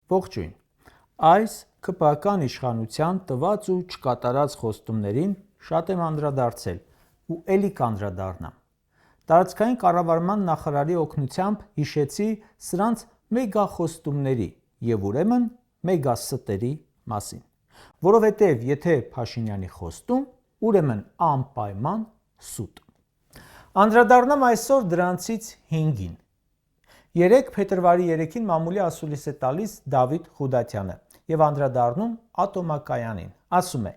Ողջույն։ Այս ԿՊԱ-ական իշխանության տված ու չկատարած խոստումներին շատ եմ անդրադարձել ու էլի կանդրադառնամ։ Տարածքային կառավարման նախարարի օգնությամբ հիշեցի սրանց մեգախոստումների և ուրեմն մեգաստերի մասին, որովհետև եթե Փաշինյանի խոստում, ուրեմն անպայման սուտ։ Անդրադառնամ այսօր դրանցից 5-ին։ 3 փետրվարի 3-ին մամուլի ասուլիս է տալիս Դավիթ Խուդատյանը և անդրադառնում ատոմակայանին, ասում է.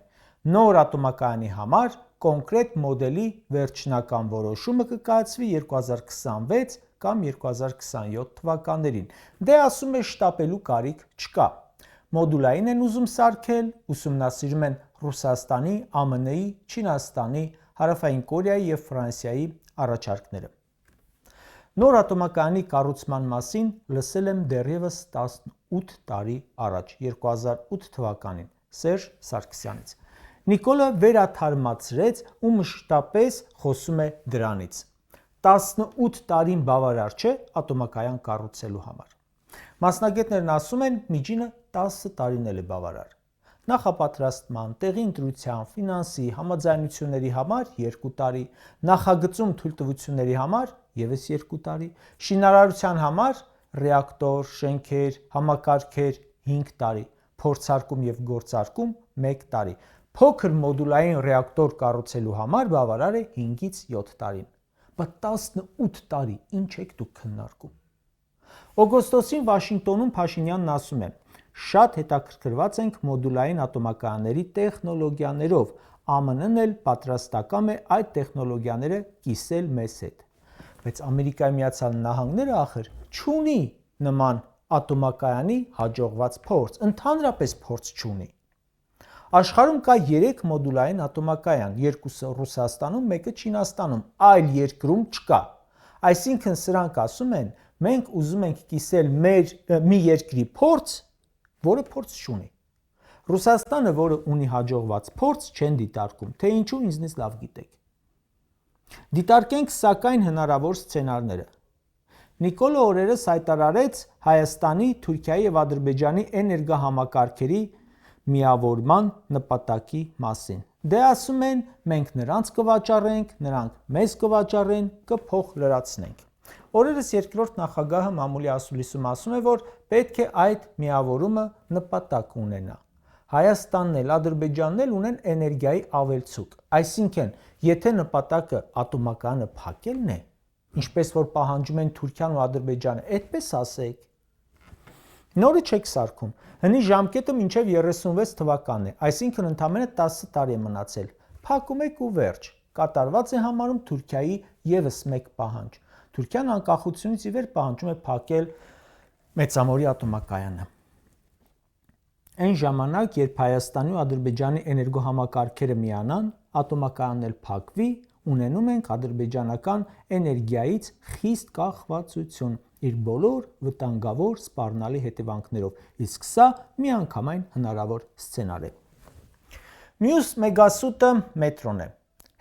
նոր ատոմակայանի համար կոնկրետ մոդելի վերջնական որոշումը կկայացվի 2026 կամ 2027 թվականներին, դե ասում է շտապելու կարիք չկա, մոդուլային են ուզում սարքել, ուսումնասիրում են Ռուսաստանի, ԱՄՆ-ի, Չինաստանի, Հարավային Կորեայի և Ֆրանսիայի առաջարկները։ Նոր ատոմակայանի կառուցման մասին լսել եմ դեռևս 18 տարի առաջ, 2008 թվականին, Սերժ Սարգսյանից։ Նիկոլը վերաթարմացրեց ու մշտապես խոսում է դրանից։ 18 տարին բավարար չէ ատոմակայան կառուցելու համար։ Մասնագետներն ասում են միջինը 10 տարին էլ է բավարար։ Նախապատրաստման, տեղի ընտրության, ֆինանսի, համաձայնությունների համար 2 տարի, նախագծում թույլտվությունների համար ևս 2 տարի, շինարարության համար ռեակտոր, շենքեր, համակարգեր 5 տարի, փորձարկում և գործարկում 1 տարի, փոքր մոդուլային ռեակտոր կառուցելու համար բավարար է 5-ից 7 տարին, բայց 18 տարի ինչ եք դուք քննարկում։ Օգոստոսին Վաշինգտոնում Փաշինյանն ասում է. շատ հետաքրքրված ենք մոդուլային ատոմակայանների տեխնոլոգիաներով, ԱՄՆ-ն էլ պատրաստակամ է այդ տեխնոլոգիաները կիսել մեզ հետ, բայց Ամերիկայի Միացյալ Նահանգները ախր չունի նման ատոմակայանի հաջողված փորձ, ընդհանրապես փորձ չունի։ Աշխարհում կա 3 մոդուլային ատոմակայան, 2-ը Ռուսաստանում, 1-ը Չինաստանում, այլ երկրում չկա։ Այսինքն սրանք ասում են, մենք ուզում ենք կիսել մի երկրի փորձ, որը փորձ չունի։ Ռուսաստանը, որը ունի հաջողված փորձ, չեն դիտարկում, թե ինչու ինձնից լավ գիտեք։ Դիտարկենք սակայն հնարավոր սցենարները։ Նիկոլը օրերս հայտարարեց Հայաստանի, Թուրքիայի և Ադրբեջանի էներգահամակարգերի միավորման նպատակի մասին։ Դե ասում են, մենք նրանց կվաճառենք, նրանք մեզ կվաճառեն, կփոխլրացնենք։ Օրերս երկրորդ նախագահը մամուլի ասուլիսում ասում է, որ պետք է այդ միավորումը նպատակ ունենա։ Հայաստանն էլ, Ադրբեջանն էլ ունեն էներգիայի ավելցուկ, այսինքն, եթե նպատակը ատոմակայանը փակելն է, ինչպես որ պահանջում են Թուրքիան ու Ադրբեջանը, այդպես ասեք։ Նորը չեք սարքում, հնի ժամկետը մինչև 36 թվականն է, այսինքն ընդամենը 10 տարի է մնացել, փակում եք ու վերջ, կատարված է համարում Թուրքիայի ևս մեկ պահանջ։ Թուրքիան անկախությունից ի վեր պահանջում է փակել Մեծամորի ատոմակայանը։ Այն ժամանակ, երբ Հայաստանի ու Ադրբեջանի էներգոհամակարգերը միանան, ատոմակայանն էլ փակվի, ունենում ենք ադրբեջանական էներգիայից խիստ կախվածություն իր բոլոր վտանգավոր սպառնալի հետևանքներով, իսկ սա միանգամայն հնարավոր սցենար է։ Մյուս մեգասուտը մետրոն է։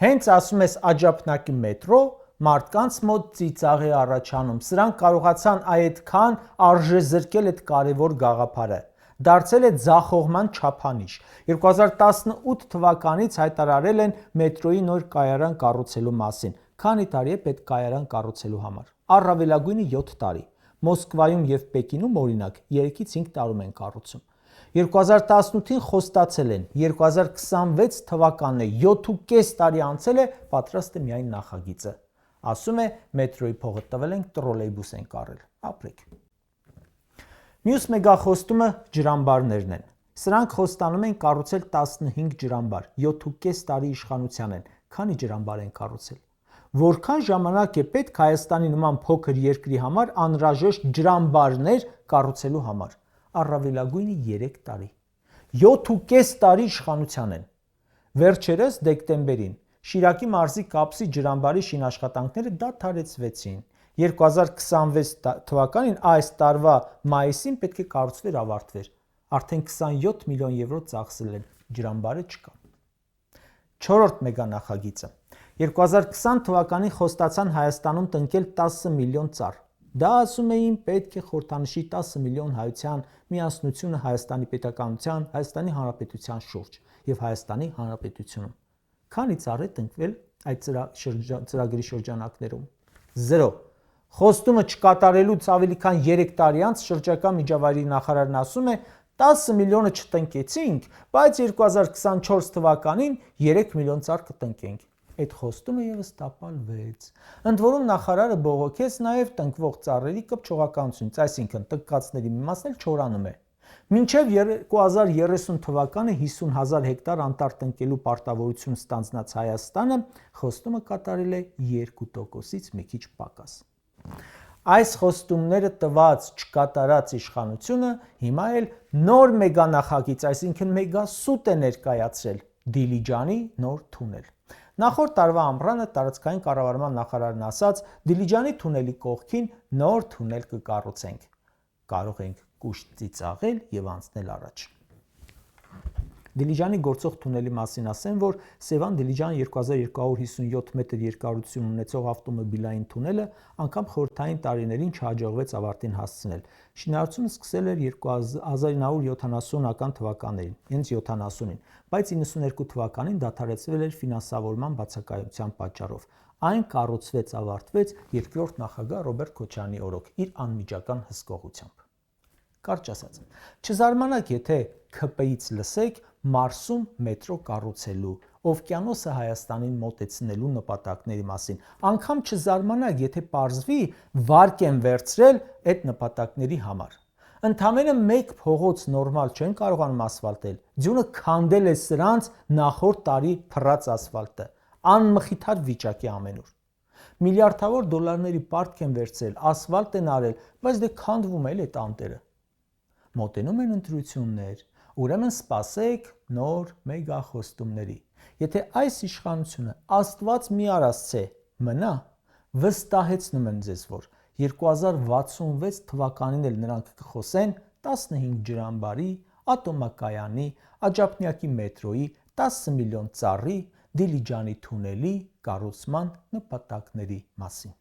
Հենց ասում ես աջափնակի մետրո, մարդկանց մոտ ծիծաղ է առաջանում, սրանք կարողացան այդքան արժեզրկել այդ կարևոր գաղափարը, դարձել է ձախողման չափանիշ։ 2018 թվականից հայտարարել են մետրոյի նոր կայարան կառուցելու մասին։ Քանի տարի է պետք կայարան կառուցելու համար։ Առավելագույնը 7 տարի։ Մոսկվայում և Պեկինում օրինակ 3-ից 5 տարում են կառուցում։ 2018-ին խոստացել են, 2026 թվականն է, 7.5 տարի անցել է, պատրաստ է միայն նախագիծը։ Ասում է մետրոյի փողը տվել ենք, տրոլեյբուս ենք առել, ապրեք։ Մյուս մեգախոստումը ջրամբարներն են։ Սրանք խոստանում են կառուցել 15 ջրամբար, 7.5 տարի իշխանության են, քանի ջրամբար են կառուցել։ Որքան ժամանակ է պետք Հայաստանի նման փոքր երկրի համար անհրաժեշտ ջրամբարներ կառուցելու համար։ Առավելագույնը 3 տարի։ 7.5 տարի իշխանության են։ Վերջերս դեկտեմբերին Շիրակի մարզի Կապսի ջրամբարի շինաշխատանքները դադարեցվեցին։ 2026 թվականին այս տարվա մայիսին պետք է կառուցվեր ավարտվեր։ Արդեն 27 միլիոն եվրո ծախսել են, ջրամբարը չկա։ 4-րդ մեգանախագիծը։ 2020 թվականին խոստացան Հայաստանում տնկել 10 միլիոն ծառ, Դա ասում էին պետք է խորհրդանշի 10 միլիոն հայության միասնությունը Հայաստանի պետականության, Հայաստանի Հանրապետության շուրջ եւ Հայաստանի Հանրապետությունում։ Քանի ծառ է տնկվել այդ ծրագրի շրջանակներում։ 0. Խոստումը չկատարելուց ավելի քան 3 տարի անց շրջակա միջավայրի նախարարն ասում է 10 միլիոնը չտնկեցինք, բայց 2024 թվականին 3 միլիոն ծառ կտնկենք։ Այդ խոստումը եւս տապալվեց։ Ընդ որում նախարարը բողոքեց նաև տնկվող ծառերի կպչողականությունից, այսինքն տնկածների մի մասն էլ չորանում է։ Մինչև 2030 թվականը 50,000 հեկտար անտառ տնկելու պարտավորություն ստանձնած Հայաստանը խոստումը կատարել է 2%-ից մի քիչ պակաս։ Այս խոստումները տված չկատարած իշխանությունը հիմա էլ նոր մեգանախագիծ, այսինքն մեգասուտ է ներկայացրել՝ Դիլիջանի նոր թունել։ Նախորդ տարվա ամռանը տարածքային կառավարման նախարարն ասաց Դիլիջանի թունելի կողքին նոր թունել կկառուցենք։ Կարող ենք կուշտ ծիծաղել եւ անցնել առաջ։ Դիլիջանի գործող թունելի մասին ասեմ, որ Սևան-Դիլիջան 2257 մետր երկարություն ունեցող ավտոմոբիլային թունելը անգամ խորհրդային տարիներին չհաջողվեց ավարտին հասցնել։ Շինարարությունը սկսել էր 1970-ական թվականներին, հենց 70-ին, բայց 92 թվականին դադարեցվել էր ֆինանսավորման բացակայության պատճառով։ Այն կառուցվեց, ավարտվեց երկրորդ նախագահ Ռոբերտ Քոչարյանի օրոք իր անմիջական հսկողությամբ։ Կարճ ասած, չզարմանաք, եթե ՔՊ-ից լսեք Մարսում մետրո կառուցելու, օվկիանոսը Հայաստանին մոտեցնելու նպատակների մասին։ Անգամ չզարմանաք, եթե պարզվի վարկ են վերցրել այդ նպատակների համար։ Ընդամենը մեկ փողոց նորմալ չեն կարողանում ասֆալտել։ Ձյունը քանդել է սրանց նախորդ տարի փռած ասֆալտը։ Անմխիթար վիճակի ամենուր։ Միլիարդավոր դոլարների պարտք են վերցրել, ասֆալտ են արել, բայց դե քանդվում է այդ անտերը։ Մոտենում են ընտրություններ, ուրեմն սպասեք նոր մեգախոստումների։ Եթե այս իշխանությունը Աստված մի արասցե մնա, վստահեցնում եմ ձեզ, որ 2066 թվականին էլ նրանք կխոսեն 15 ջրամբարի, ատոմակայանի, Աջափնյակի մետրոյի, 10 միլիոն ծառի, Դիլիջանի թունելի կառուցման նպատակների մասին։